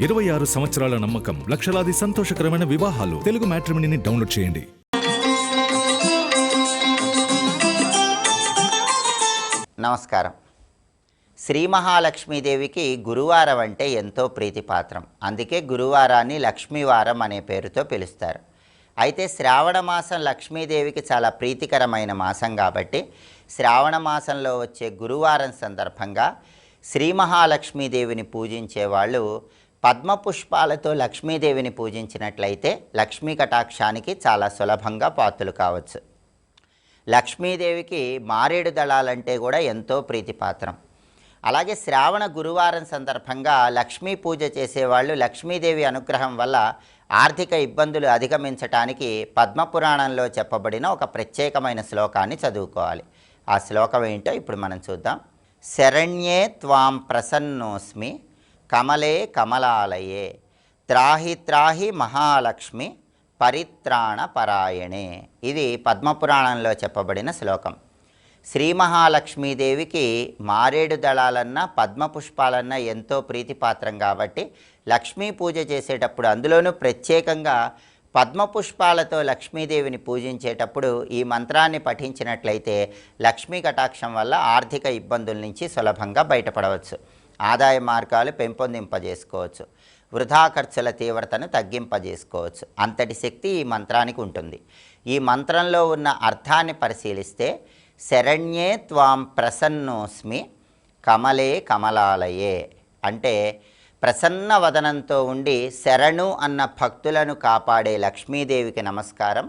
26 సంవత్సరాల నమ్మకం, లక్షలాది సంతోషకరమైన వివాహాలు. తెలుగు మ్యాట్రిమోనీని డౌన్లోడ్ చేయండి. నమస్కారం. శ్రీ మహాలక్ష్మీదేవికి గురువారం అంటే ఎంతో ప్రీతిపాత్రం. అందుకే గురువారాన్ని లక్ష్మీవారం అనే పేరుతో పిలుస్తారు. అయితే శ్రావణ మాసం లక్ష్మీదేవికి చాలా ప్రీతికరమైన మాసం కాబట్టి శ్రావణ మాసంలో వచ్చే గురువారం సందర్భంగా శ్రీ మహాలక్ష్మీదేవిని పూజించే వాళ్ళు పద్మపుష్పాలతో లక్ష్మీదేవిని పూజించినట్లయితే లక్ష్మీ కటాక్షానికి చాలా సులభంగా పాత్రలు కావచ్చు. లక్ష్మీదేవికి మారేడు దళాలంటే కూడా ఎంతో ప్రీతిపాత్రం. అలాగే శ్రావణ గురువారం సందర్భంగా లక్ష్మీ పూజ చేసేవాళ్ళు లక్ష్మీదేవి అనుగ్రహం వల్ల ఆర్థిక ఇబ్బందులు అధిగమించటానికి పద్మపురాణంలో చెప్పబడిన ఒక ప్రత్యేకమైన శ్లోకాన్ని చదువుకోవాలి. ఆ శ్లోకం ఏంటో ఇప్పుడు మనం చూద్దాం. శరణ్యే త్వాం ప్రసన్నోస్మి కమలే కమలాలయే త్రాహి త్రాహి మహాలక్ష్మి పరిత్రాణ పరాయణే. ఇది పద్మపురాణంలో చెప్పబడిన శ్లోకం. శ్రీ మహాలక్ష్మీదేవికి మారేడు దళాలన్నా పద్మపుష్పాలన్నా ఎంతో ప్రీతిపాత్రం కాబట్టి లక్ష్మీ పూజ చేసేటప్పుడు, అందులోనూ ప్రత్యేకంగా పద్మపుష్పాలతో లక్ష్మీదేవిని పూజించేటప్పుడు ఈ మంత్రాన్ని పఠించినట్లయితే లక్ష్మీ కటాక్షం వల్ల ఆర్థిక ఇబ్బందుల నుంచి సులభంగా బయటపడవచ్చు, ఆదాయ మార్గాలు పెంపొందింపజేసుకోవచ్చు, వృధా ఖర్చుల తీవ్రతను తగ్గింపజేసుకోవచ్చు. అంతటి శక్తి ఈ మంత్రానికి ఉంటుంది. ఈ మంత్రంలో ఉన్న అర్థాన్ని పరిశీలిస్తే శరణ్యే త్వాం ప్రసన్నోస్మి కమలే కమలాలయే అంటే ప్రసన్న వదనంతో ఉండి శరణు అన్న భక్తులను కాపాడే లక్ష్మీదేవికి నమస్కారం.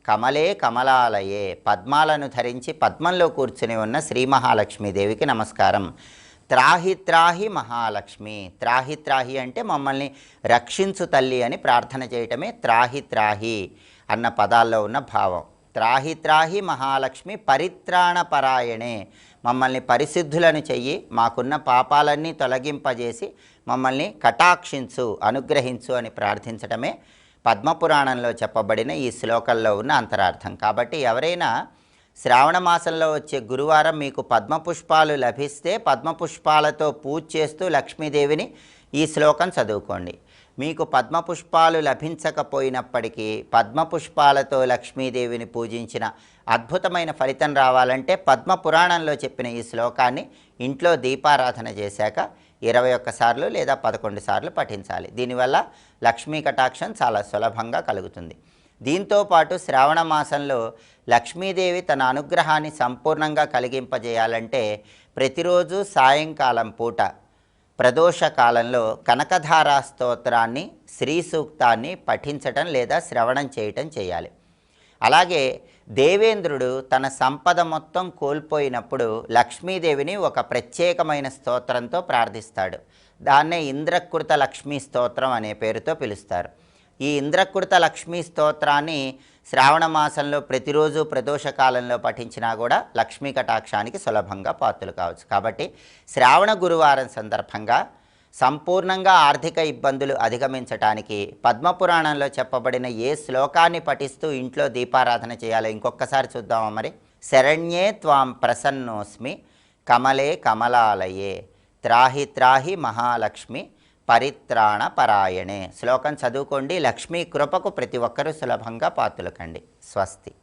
కమలే కమలాలయే పద్మాలను ధరించి పద్మంలో కూర్చుని ఉన్న శ్రీ మహాలక్ష్మీదేవికి నమస్కారం. త్రాహి త్రాహి మహాలక్ష్మి. త్రాహి త్రాహి అంటే మమ్మల్ని రక్షించు తల్లి అని ప్రార్థన చేయటమే త్రాహి త్రాహి అన్న పదాల్లో ఉన్న భావం. త్రాహి త్రాహి మహాలక్ష్మి పరిత్రాణ పరాయణే. మమ్మల్ని పరిశుద్ధులను చెయ్యి, మాకున్న పాపాలన్నీ తొలగింపజేసి మమ్మల్ని కటాక్షించు, అనుగ్రహించు అని ప్రార్థించడమే పద్మపురాణంలో చెప్పబడిన ఈ శ్లోకంలో ఉన్న అంతరార్థం. కాబట్టి ఎవరైనా శ్రావణ మాసంలో వచ్చే గురువారం మీకు పద్మపుష్పాలు లభిస్తే పద్మపుష్పాలతో పూజ చేస్తూ లక్ష్మీదేవిని ఈ శ్లోకం చదువుకోండి. మీకు పద్మపుష్పాలు లభించకపోయినప్పటికీ పద్మపుష్పాలతో లక్ష్మీదేవిని పూజించిన అద్భుతమైన ఫలితం రావాలంటే పద్మపురాణంలో చెప్పిన ఈ శ్లోకాన్ని ఇంట్లో దీపారాధన చేశాక 21 సార్లు లేదా 11 సార్లు పఠించాలి. దీనివల్ల లక్ష్మీ కటాక్షం చాలా సులభంగా కలుగుతుంది. దీంతోపాటు శ్రావణ మాసంలో లక్ష్మీదేవి తన అనుగ్రహాన్ని సంపూర్ణంగా కలిగింపజేయాలంటే ప్రతిరోజు సాయంకాలం పూట ప్రదోష కాలంలో కనకధారా స్తోత్రాన్ని, శ్రీ సూక్తాన్ని పఠించటం లేదా శ్రవణం చేయటం చేయాలి. అలాగే దేవేంద్రుడు తన సంపద మొత్తం కోల్పోయినప్పుడు లక్ష్మీదేవిని ఒక ప్రత్యేకమైన స్తోత్రంతో ప్రార్థిస్తాడు. దాన్నే ఇంద్రకృత లక్ష్మీ స్తోత్రం అనే పేరుతో పిలుస్తారు. ఈ ఇంద్రకృత లక్ష్మీ స్తోత్రాన్ని శ్రావణ మాసంలో ప్రతిరోజు ప్రదోషకాలంలో పఠించినా కూడా లక్ష్మీ కటాక్షానికి సులభంగా పాత్రలు కావచ్చు. కాబట్టి శ్రావణ గురువారం సందర్భంగా సంపూర్ణంగా ఆర్థిక ఇబ్బందులు అధిగమించటానికి పద్మపురాణంలో చెప్పబడిన ఏ శ్లోకాన్ని పఠిస్తూ ఇంట్లో దీపారాధన చేయాలో ఇంకొకసారి చూద్దామా మరి. శరణ్యే త్వాం ప్రసన్నోస్మి కమలే కమలాలయే త్రాహి త్రాహి మహాలక్ష్మి పరిత్రాణ పరాయణే. శ్లోకం చదువుకోండి. లక్ష్మీ కృపకు ప్రతి ఒక్కరూ సులభంగా పాత్రలు కండి. స్వస్తి.